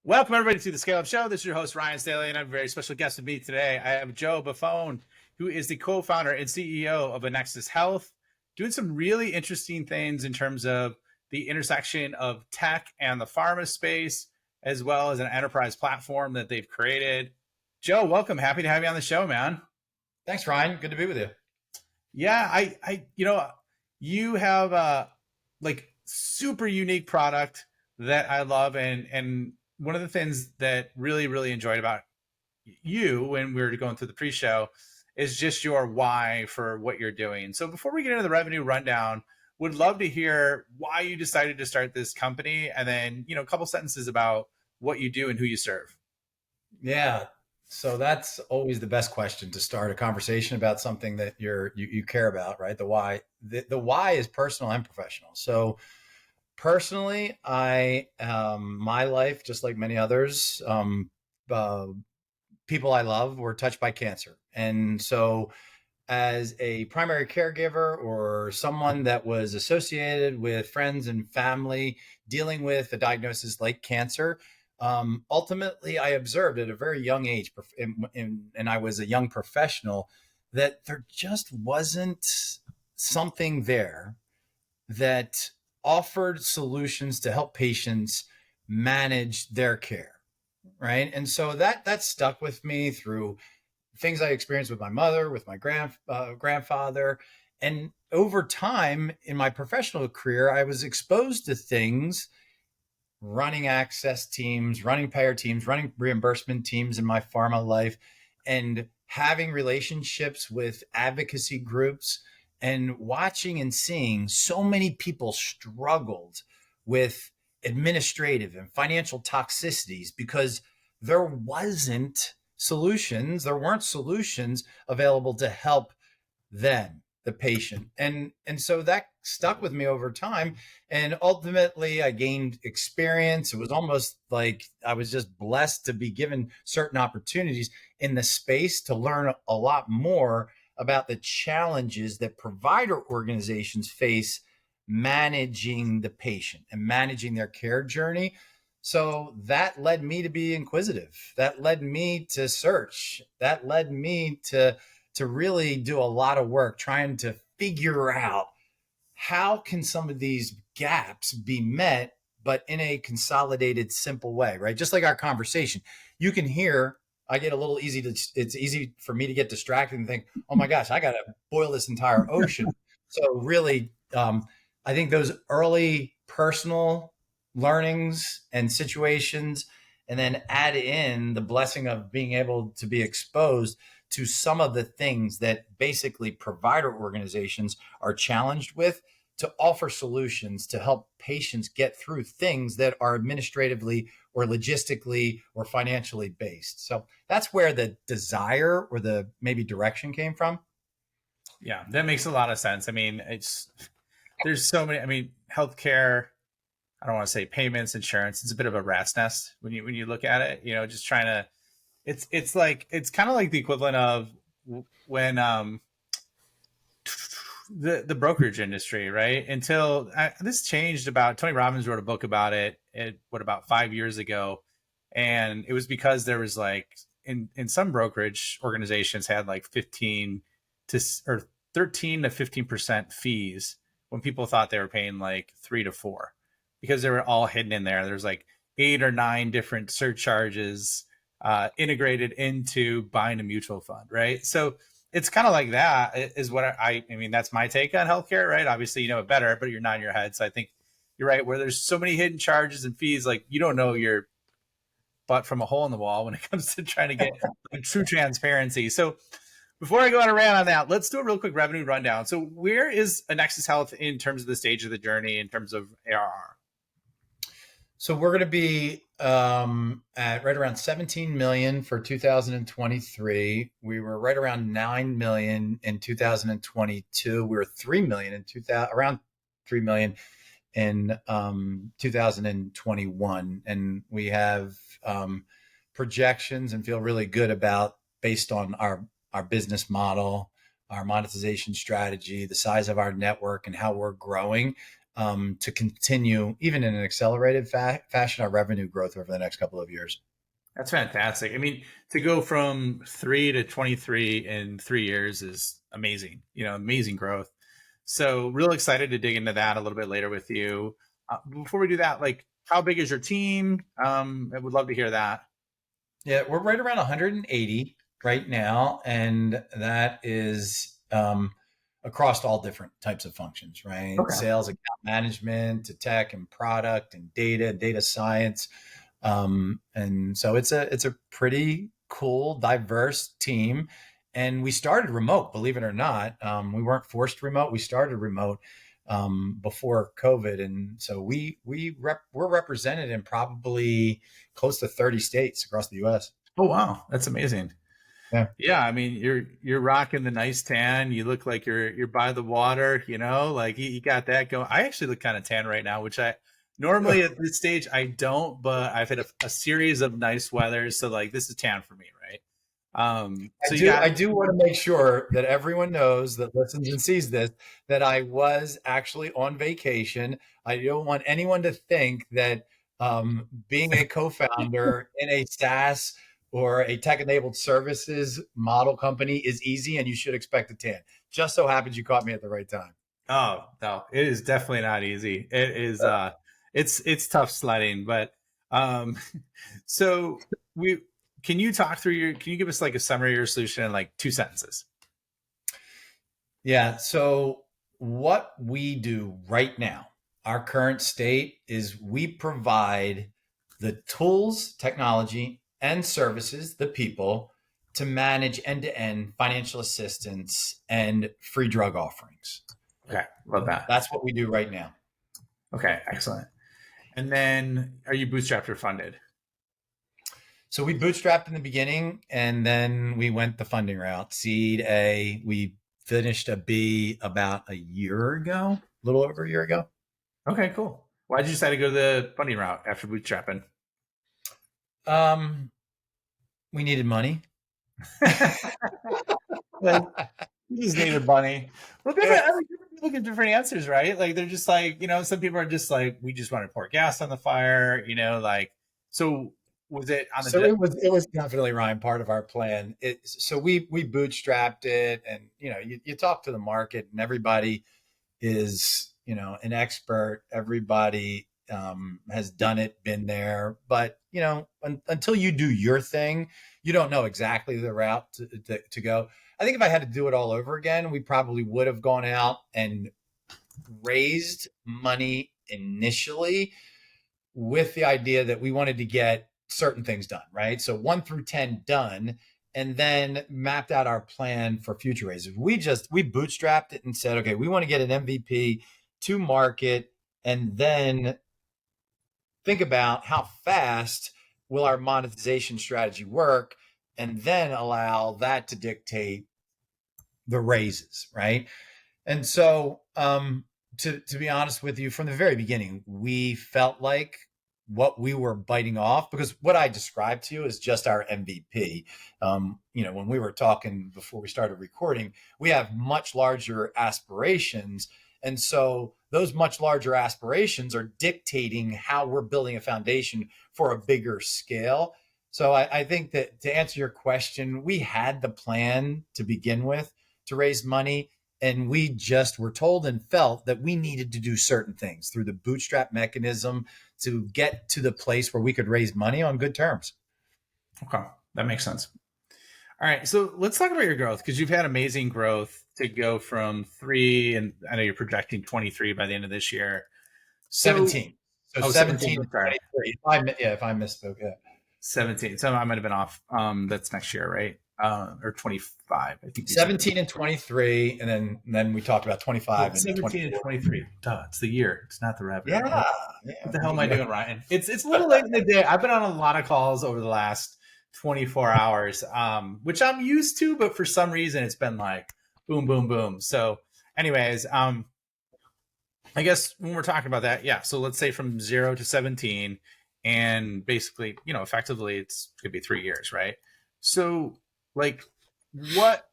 Welcome, everybody, to the Scale Up Show. This is your host, Ryan Staley, and I have a very special guest with me today. I have Joe Baffone, who is the co-founder and CEO of Annexus Health, doing some really interesting things in terms of the intersection of tech and the pharma space, as well as an enterprise platform that they've created. Joe, welcome. Happy to have you on the show, man. Thanks, Ryan. Good to be with you. Yeah, you have a super unique product that I love, and one of the things that really enjoyed about you when we were going through the pre-show is just your why for what you're doing. So before we get into the revenue rundown, would love to hear why you decided to start this company, and then a couple sentences about what you do and who you serve. Yeah. So that's always the best question to start a conversation about something that you care about, right? The why. The why is personal and professional. So personally, my life, just like many others, people I love were touched by cancer. And so as a primary caregiver or someone that was associated with friends and family dealing with a diagnosis like cancer, ultimately I observed at a very young age, and I was a young professional, that there just wasn't something there that offered solutions to help patients manage their care, right? And so that stuck with me through things I experienced with my mother, with my grandfather. And over time in my professional career, I was exposed to things, running access teams, running payer teams, running reimbursement teams in my pharma life, and having relationships with advocacy groups, and watching and seeing so many people struggled with administrative and financial toxicities because there weren't solutions available to help them, the patient. And so that stuck with me over time. And ultimately I gained experience. It was almost like I was just blessed to be given certain opportunities in the space to learn a lot more about the challenges that provider organizations face managing the patient and managing their care journey. So that led me to be inquisitive. That led me to search. That led me to really do a lot of work trying to figure out how can some of these gaps be met, but in a consolidated, simple way, right? Just like our conversation, you can hear, I get a little it's easy for me to get distracted and think, oh my gosh, I got to boil this entire ocean. So really, I think those early personal learnings and situations, and then add in the blessing of being able to be exposed to some of the things that basically provider organizations are challenged with, to offer solutions to help patients get through things that are administratively or logistically or financially based. So that's where the desire or the maybe direction came from. Yeah, that makes a lot of sense. I mean, there's so many. I mean, healthcare, I don't want to say payments, insurance. It's a bit of a rat's nest when you look at it. Just trying to. It's kind of like the equivalent of when the brokerage industry, right? Until this changed. About Tony Robbins wrote a book about it. About 5 years ago, and it was because there was in some brokerage organizations had 15 to or 13 to 15% fees when people thought they were paying 3 to 4, because they were all hidden in there. There's 8 or 9 different surcharges integrated into buying a mutual fund, right? So it's kind of like that is what I mean, that's my take on healthcare, right? Obviously, you know it better, but you're nodding your head. So I think you're right, where there's so many hidden charges and fees, you don't know your butt from a hole in the wall when it comes to trying to get true transparency. So before I go on a rant on that, let's do a real quick revenue rundown. So where is Annexus Health in terms of the stage of the journey in terms of ARR? So we're going to be at right around 17 million for 2023. We were right around 9 million in 2022. We were 3 million in around 3 million in 2021. And we have projections and feel really good about, based on our business model, our monetization strategy, the size of our network, and how we're growing, to continue, even in an accelerated fashion, our revenue growth over the next couple of years. That's fantastic. I mean, to go from 3 to 23 in 3 years is amazing, amazing growth. So real excited to dig into that a little bit later with you. Before we do that, like, how big is your team? I would love to hear that. Yeah, we're right around 180 right now, and that is across all different types of functions, right? Okay. Sales, account management, to tech and product and data science, and so it's a pretty cool, diverse team. And we started remote, believe it or not. We weren't forced remote. We started remote before COVID, and so we're represented in probably close to 30 states across the U.S. Oh wow, that's amazing. Yeah. Yeah, I mean, you're rocking the nice tan. You look like you're by the water, like you got that going. I actually look kind of tan right now, which I normally at this stage I don't, but I've had a series of nice weathers, so like this is tan for me, right? I So you do. got I do want to make sure that everyone knows that listens and sees this, that I was actually on vacation. I don't want anyone to think that being a co-founder in a SaaS or a tech-enabled services model company is easy, and you should expect a tan. Just so happens you caught me at the right time. oh no, it is definitely not easy. It is it's tough sledding, but um so we can you give us like a summary of your solution in like 2 sentences? Yeah. So, what we do right now, our current state is we provide the tools, technology, and services, the people to manage end to end financial assistance and free drug offerings. Okay, love that. That's what we do right now. Okay, excellent. And then are you bootstrapped or funded? So, we bootstrapped in the beginning and then we went the funding route, seed A. We finished a B about a year ago, a little over a year ago. Okay, cool. Why did you decide to go the funding route after bootstrapping? Um, we needed money. Like, you just needed money. Well, Yeah. different people give different answers, right? Like they're just like, some people are just like, we just want to pour gas on the fire, like. So was it on So the? it was definitely, Ryan, part of our plan. So we bootstrapped it, and you talk to the market, and everybody is an expert. Everybody has done it, been there, but until you do your thing, you don't know exactly the route to go. I think if I had to do it all over again, we probably would have gone out and raised money initially with the idea that we wanted to get certain things done, right? So 1 through 10 done, and then mapped out our plan for future raises. We bootstrapped it and said, okay, we want to get an MVP to market, and then think about how fast will our monetization strategy work, and then allow that to dictate the raises, right? And so, to be honest with you, from the very beginning, we felt like what we were biting off, because what I described to you is just our MVP. When we were talking before we started recording, we have much larger aspirations. And so those much larger aspirations are dictating how we're building a foundation for a bigger scale. So I think that, to answer your question, we had the plan to begin with to raise money, and we just were told and felt that we needed to do certain things through the bootstrap mechanism to get to the place where we could raise money on good terms. Okay, that makes sense. All right, so let's talk about your growth, because you've had amazing growth to go from 3, and I know you're projecting 23 by the end of this year. So, 17. So oh, 17 17, and sorry. 23. If I misspoke, yeah. 17. So I might have been off. That's next year, right? Or 25. I think you said 17 and 23, and then we talked about 25 and 17 and 24. 23. Duh, it's the year. It's not the revenue. Yeah, What yeah. the hell am I doing, Ryan? It's a little late in the day. I've been on a lot of calls over the last 24 hours, which I'm used to, but for some reason it's been like boom, boom, boom. So, anyways, I guess when we're talking about that, yeah. So let's say from 0 to 17, and basically, effectively, it's going to be 3 years, right? So, like, what?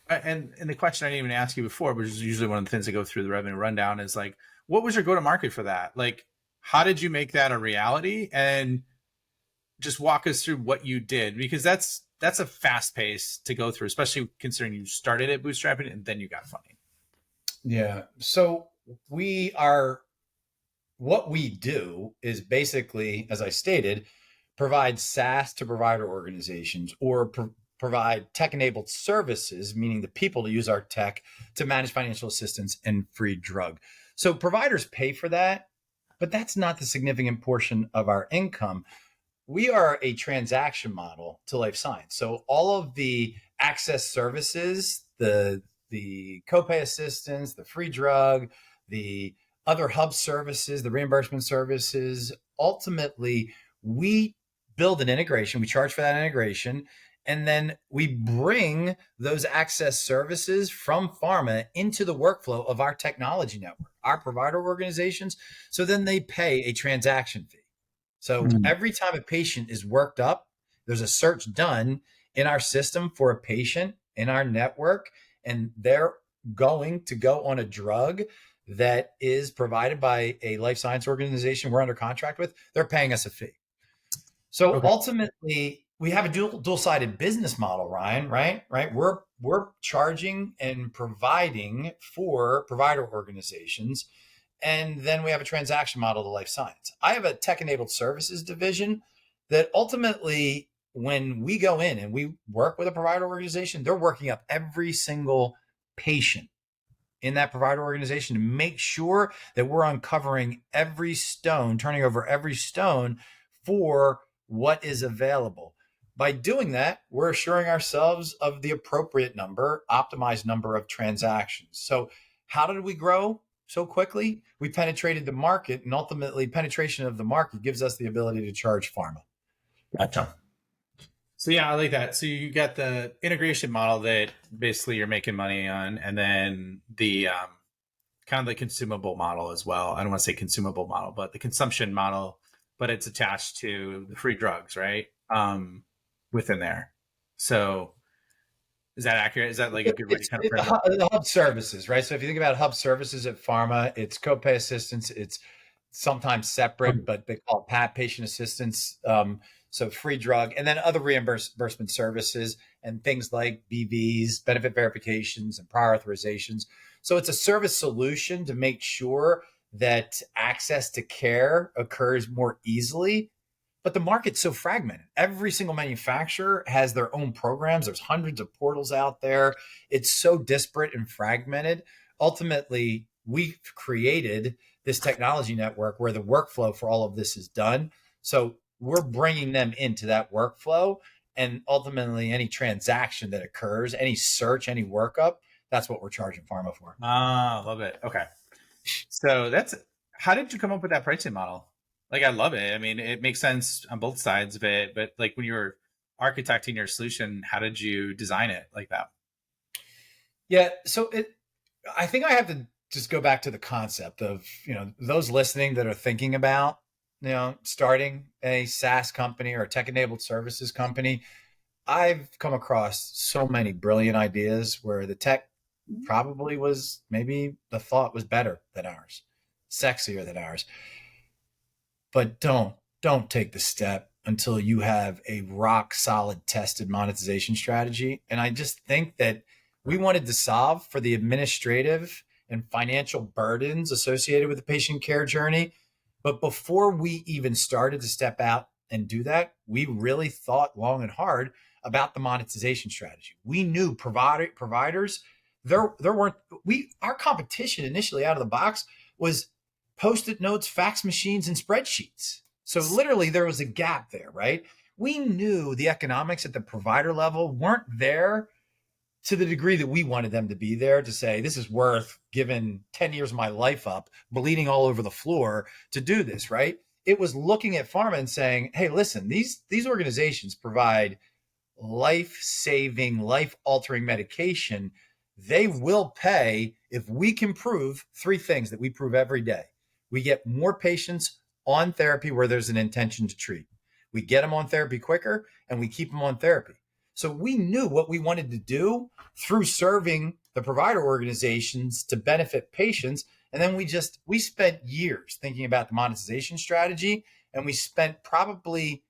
And the question I didn't even ask you before, which is usually one of the things that go through the revenue rundown, is like, what was your go to market for that? Like, how did you make that a reality? And just walk us through what you did, because that's a fast pace to go through, especially considering you started at bootstrapping and then you got funding. Yeah. So we are, what we do is basically, as I stated, provide SaaS to provider organizations, or provide tech enabled services, meaning the people to use our tech to manage financial assistance and free drug. So providers pay for that, but that's not the significant portion of our income. We are a transaction model to life science. So all of the access services, the copay assistance, the free drug, the other hub services, the reimbursement services, ultimately we build an integration, we charge for that integration, and then we bring those access services from pharma into the workflow of our technology network, our provider organizations. So then they pay a transaction fee. So every time a patient is worked up, there's a search done in our system for a patient in our network, and they're going to go on a drug that is provided by a life science organization we're under contract with. They're paying us a fee. So Okay. ultimately, we have a dual-sided business model, Ryan, right? We're charging and providing for provider organizations, and then we have a transaction model to life science. I have a tech-enabled services division that ultimately, when we go in and we work with a provider organization, they're working up every single patient in that provider organization to make sure that we're uncovering every stone, turning over every stone for what is available. By doing that, we're assuring ourselves of the appropriate number, optimized number of transactions. So how did we grow so quickly? We penetrated the market, and ultimately penetration of the market gives us the ability to charge pharma. Gotcha. So yeah, I like that. So you got the integration model that basically you're making money on, and then the kind of the consumable model as well. I don't want to say consumable model, but the consumption model, but it's attached to the free drugs, right? Within there. So is that accurate? Is that like a good way to It's kind of it, frame it? the hub services, right? So if you think about hub services at pharma, it's copay assistance. It's sometimes separate, but they call it PAT, patient assistance. So free drug, and then other reimbursement services and things like BVs, benefit verifications, and prior authorizations. So it's a service solution to make sure that access to care occurs more easily. But the market's so fragmented. Every single manufacturer has their own programs. There's hundreds of portals out there. It's so disparate and fragmented. Ultimately, we've created this technology network where the workflow for all of this is done. So we're bringing them into that workflow. And ultimately, any transaction that occurs, any search, any workup, that's what we're charging pharma for. Ah, love it. Okay. So that's how did you come up with that pricing model? Like, I love it. I mean, it makes sense on both sides of it, but like when you were architecting your solution, how did you design it like that? Yeah. I think I have to just go back to the concept of, those listening that are thinking about, starting a SaaS company or a tech enabled services company. I've come across so many brilliant ideas where the tech probably was, maybe the thought was better than ours, sexier than ours. But don't take the step until you have a rock solid tested monetization strategy. And I just think that we wanted to solve for the administrative and financial burdens associated with the patient care journey. But before we even started to step out and do that, we really thought long and hard about the monetization strategy. We knew providers, there weren't, our competition initially out of the box was post-it notes, fax machines, and spreadsheets. So literally there was a gap there, right? We knew the economics at the provider level weren't there to the degree that we wanted them to be there, to say, this is worth giving 10 years of my life up, bleeding all over the floor to do this, right? It was looking at pharma and saying, hey, listen, these organizations provide life-saving, life-altering medication. They will pay if we can prove three things that we prove every day. We get more patients on therapy where there's an intention to treat. We get them on therapy quicker, and we keep them on therapy. So we knew what we wanted to do through serving the provider organizations to benefit patients. And then we spent years thinking about the monetization strategy, and we spent probably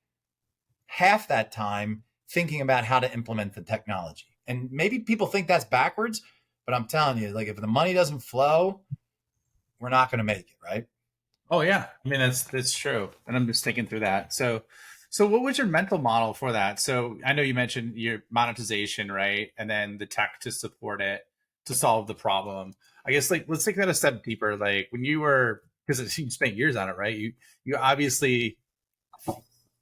half that time thinking about how to implement the technology. And maybe people think that's backwards, but I'm telling you, like if the money doesn't flow, we're not going to make it, right? Oh yeah, I mean that's true, and I'm just thinking through that. So what was your mental model for that? So I know you mentioned your monetization, right, and then the tech to support it to solve the problem. I guess like let's take that a step deeper. Like when you were, because you spent years on it, right? You obviously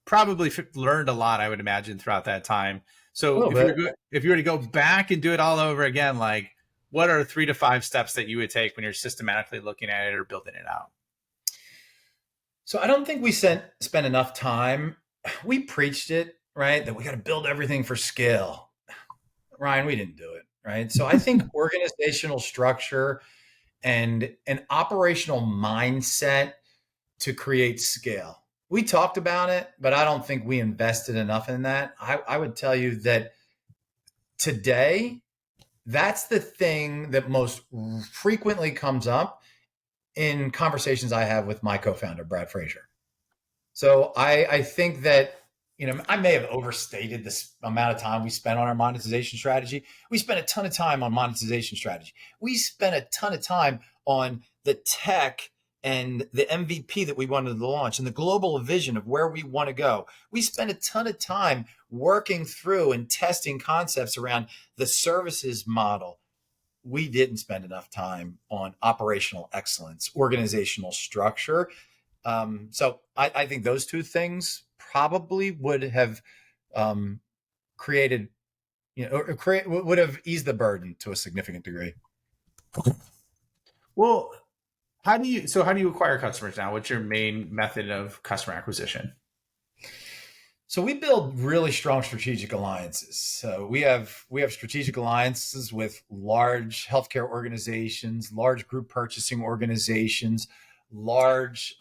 probably learned a lot, I would imagine, throughout that time. A So little bit. if you were to go back and do it all over again, like what are 3 to 5 steps that you would take when you're systematically looking at it or building it out? So I don't think we spent enough time. We preached it, right? That we got to build everything for scale. Ryan, we didn't do it, right? So I think organizational structure and an operational mindset to create scale. We talked about it, but I don't think we invested enough in that. I would tell you that today, that's the thing that most frequently comes up in conversations I have with my co-founder, Brad Frazier. So I think that, I may have overstated this amount of time we spent on our monetization strategy. We spent a ton of time on monetization strategy. We spent a ton of time on the tech and the MVP that we wanted to launch and the global vision of where we want to go. We spent a ton of time working through and testing concepts around the services model. We didn't spend enough time on operational excellence, organizational structure. So I think those two things probably would have created, would have eased the burden to a significant degree. Well, how do you acquire customers now? What's your main method of customer acquisition? So we build really strong strategic alliances. So we have strategic alliances with large healthcare organizations, large group purchasing organizations, large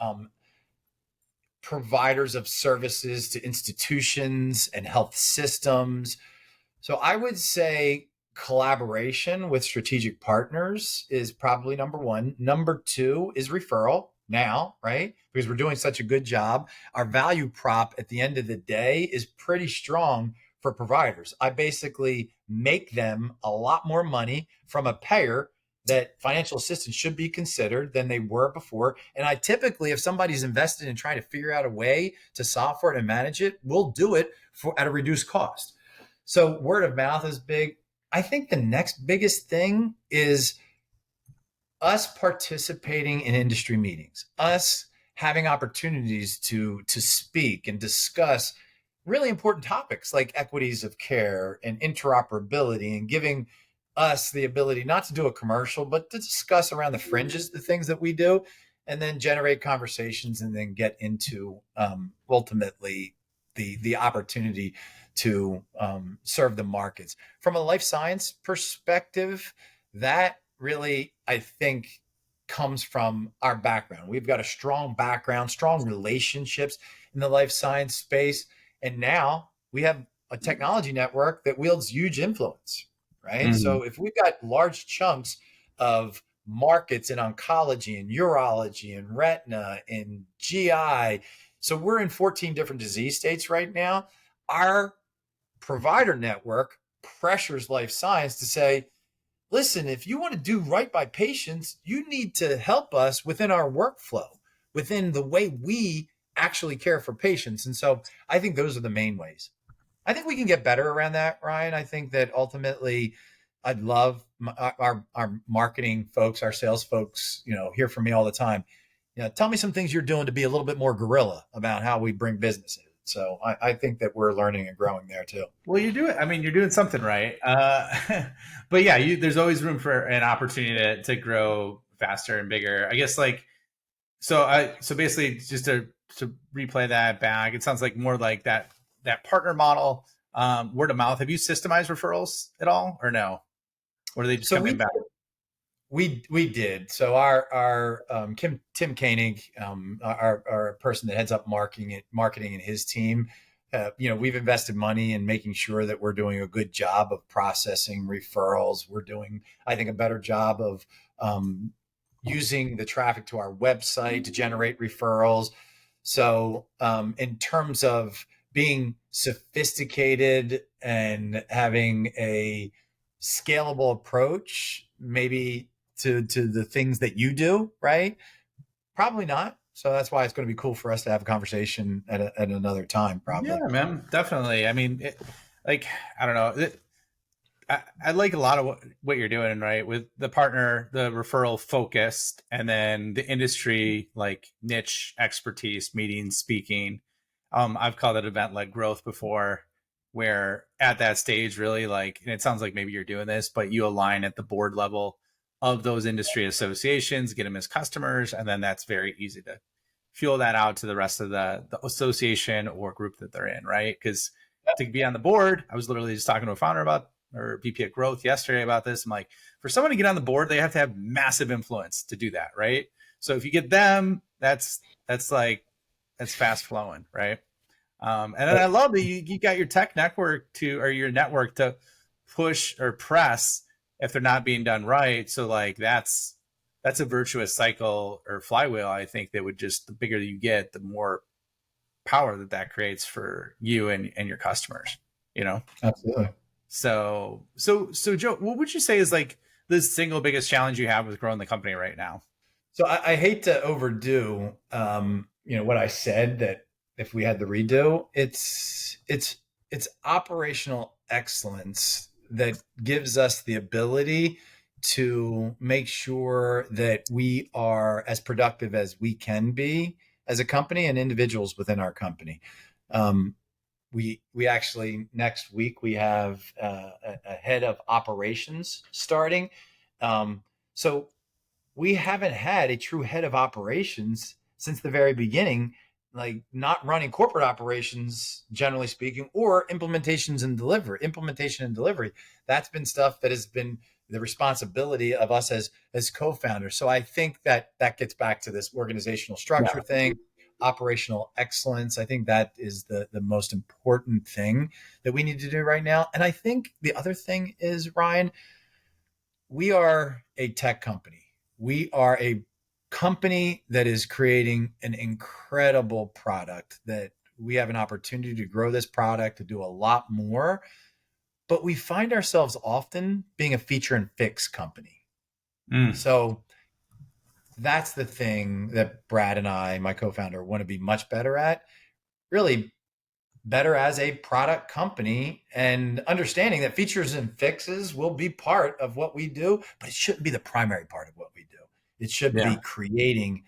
providers of services to institutions and health systems. So I would say collaboration with strategic partners is probably number one. Number two is referral now, right? Because we're doing such a good job. Our value prop at the end of the day is pretty strong for providers. I basically make them a lot more money from a payer that financial assistance should be considered than they were before. And I typically, if somebody's invested in trying to figure out a way to solve for it and manage it, we'll do it at a reduced cost. So word of mouth is big. I think the next biggest thing is us participating in industry meetings, us having opportunities to speak and discuss really important topics like equities of care and interoperability, and giving us the ability not to do a commercial, but to discuss around the fringes the things that we do, and then generate conversations and then get into ultimately the opportunity to serve the markets. From a life science perspective, that really, I think, comes from our background. We've got a strong background, strong relationships in the life science space. And now we have a technology network that wields huge influence, right? Mhm. So if we've got large chunks of markets in oncology and urology and retina and GI, so we're in 14 different disease states right now. Our provider network pressures life science to say, listen, if you want to do right by patients, you need to help us within our workflow, within the way we actually care for patients. And so I think those are the main ways. I think we can get better around that, Ryan. I think that ultimately I'd love our marketing folks, our sales folks, hear from me all the time. Tell me some things you're doing to be a little bit more guerrilla about how we bring business in. So I think that we're learning and growing there too. Well, you do it. I mean, you're doing something right. But yeah, there's always room for an opportunity to grow faster and bigger. I guess like so basically just to replay that back, it sounds like more like that partner model, word of mouth. Have you systemized referrals at all, or no? Or do they just So come in we back? we did. So our Tim Koenig, our person that heads up marketing and his team, we've invested money in making sure that we're doing a good job of processing referrals. We're doing, I think, a better job of using the traffic to our website to generate referrals. So, in terms of being sophisticated and having a scalable approach, maybe to the things that you do, right? Probably not. So that's why it's going to be cool for us to have a conversation at another time, Yeah, probably. man, definitely. I mean, like, I don't know. I like a lot of what you're doing, right? With the partner, the referral focused, and then the industry like niche expertise, meeting, speaking. I've called it event led growth before, where at that stage, really like, and it sounds like maybe you're doing this, but you align at the board level of those industry associations, get them as customers, and then that's very easy to fuel that out to the rest of the association or group that they're in, right? Because to be on the board, I was literally just talking to a founder about or VP of growth yesterday about this. I'm like, for someone to get on the board, they have to have massive influence to do that, right? So if you get them, that's like that's fast flowing, right? And then I love that you got your tech network to or your network to push or press if they're not being done right. So like that's a virtuous cycle or flywheel. I think that would just the bigger you get, the more power that creates for you and your customers. You know. Absolutely. So Joe, what would you say is like the single biggest challenge you have with growing the company right now? So I hate to overdo, what I said that if we had the redo, it's operational excellence that gives us the ability to make sure that we are as productive as we can be as a company and individuals within our company. Um, we actually next week we have a head of operations starting. So we haven't had a true head of operations since the very beginning, like not running corporate operations, generally speaking, or implementation and delivery. That's been stuff that has been the responsibility of us as co-founders. So I think that gets back to this organizational structure Yeah. thing, operational excellence. I think that is the most important thing that we need to do right now. And I think the other thing is, Ryan, we are a tech company. We are a company that is creating an incredible product that we have an opportunity to grow this product to do a lot more, but we find ourselves often being a feature and fix company. Mm. So that's the thing that Brad and I, my co-founder, want to be much better at. Really better as a product company and understanding that features and fixes will be part of what we do, but it shouldn't be the primary part of what we do. It should be Yeah. creating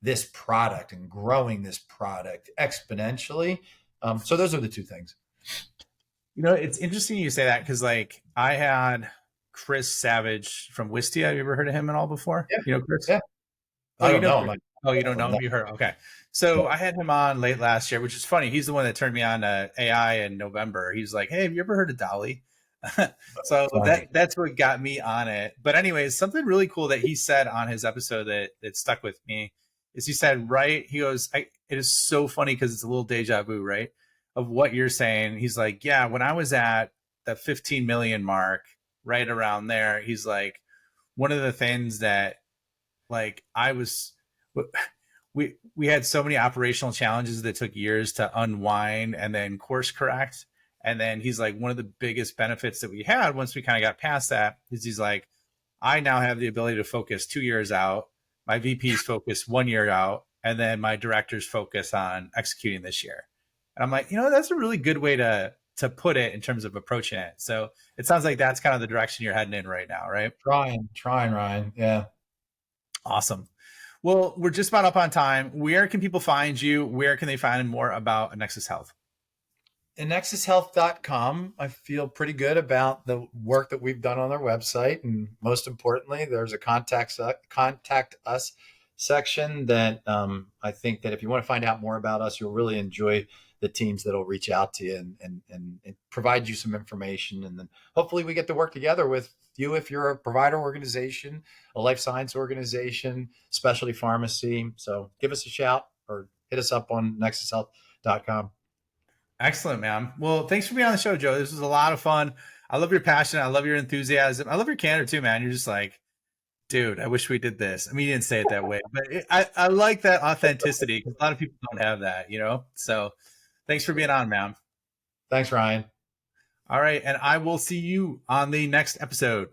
this product and growing this product exponentially. So those are the two things. You know, it's interesting you say that because like I had Chris Savage from Wistia. Have you ever heard of him at all before? Yeah. You know Chris? Yeah. Oh, I you don't know know. Chris. Oh, you don't know him? You heard? Okay. So Yeah. I had him on late last year, which is funny. He's the one that turned me on to AI in November. He's like, "Hey, have you ever heard of Dolly?" So Funny. that's what got me on it. But anyways, something really cool that he said on his episode that stuck with me is he said, right? He goes, it is so funny because it's a little deja vu, right? Of what you're saying. He's like, yeah, when I was at the 15 million mark, right around there, he's like, one of the things that like I was we had so many operational challenges that took years to unwind and then course correct. And then he's like, one of the biggest benefits that we had once we kind of got past that is he's like, I now have the ability to focus 2 years out. My VPs focus 1 year out, and then my directors focus on executing this year. And I'm like, that's a really good way to put it in terms of approaching it. So it sounds like that's kind of the direction you're heading in right now, right? Trying, Ryan. Yeah. Awesome. Well, we're just about up on time. Where can people find you? Where can they find more about Annexus Health? AnnexusHealth.com. I feel pretty good about the work that we've done on their website. And most importantly, there's a contact us section that I think that if you want to find out more about us, you'll really enjoy the teams that'll reach out to you and provide you some information. And then hopefully we get to work together with you if you're a provider organization, a life science organization, specialty pharmacy. So give us a shout or hit us up on nexushealth.com. Excellent, man. Well, thanks for being on the show, Joe. This was a lot of fun. I love your passion. I love your enthusiasm. I love your candor too, man. You're just like, Dude, I wish we did this. I mean, you didn't say it that way, but I like that authenticity because a lot of people don't have that, you know? So thanks for being on, man. Thanks, Ryan. All right. And I will see you on the next episode.